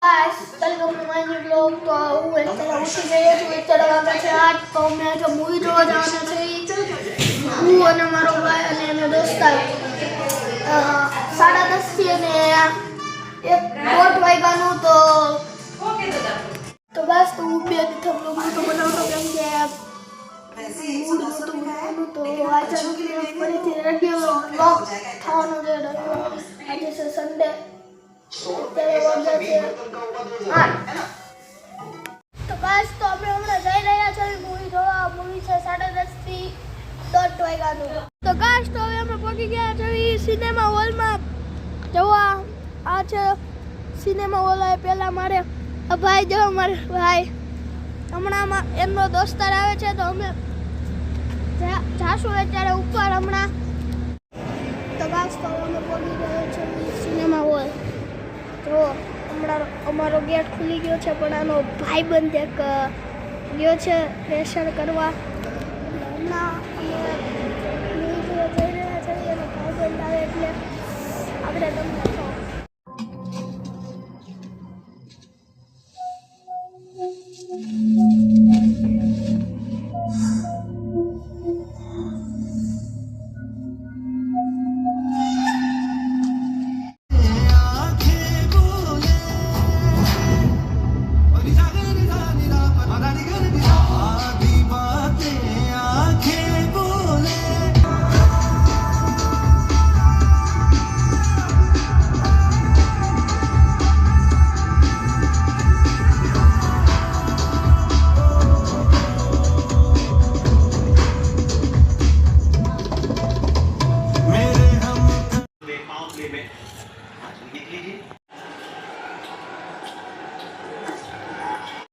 Guys, welcome to my new vlog. તો હું અત્યારે ઉઠી ગઈ છું. અત્યારે વાગે છે 8. તો અમે આજે મૂવી જોવા જવાના છીએ. હું અને મારો ભાઈ અને એનો દોસ્તાર 10:30 થી અને 1 વાગ્યાનું તો બસ તો હું બે દિવસ vlog તો બનાવતો કેમ કે મૂડ નહોતું બનાવવાનું. તો આજે ફરીથી રેગ્યુલર vlog થવાનો છે. આજે છે સન્ડે. તો બસ તો અમે હમણાં જઈ રહ્યા છીએ મૂવી જોવા. મૂવી છે 10:30 થી 1 વાગ્યાનું. તો ગાઈસ તો હવે અમે પહોંચી ગયા છીએ સિનેમા હોલમાં જોવા. આ છે સિનેમા હોલ. પહેલા મારે ભાઈ જો મારે ભાઈ હમણાં એમનો દોસ્તાર આવે છે તો અમે જાશું અત્યારે ઉપર હમણાં. તો ગાઈસ તો અમે પહોંચી ગયા છીએ સિનેમા હોલ. તો હમણાં અમારો ગેટ ખુલી ગયો છે પણ આનો ભાઈબંધ એક ગયો છે પ્રેશર કરવા. હમણાં અમે જઈ રહ્યા છીએ એનો ભાઈબંધ આવે એટલે આપણે તમને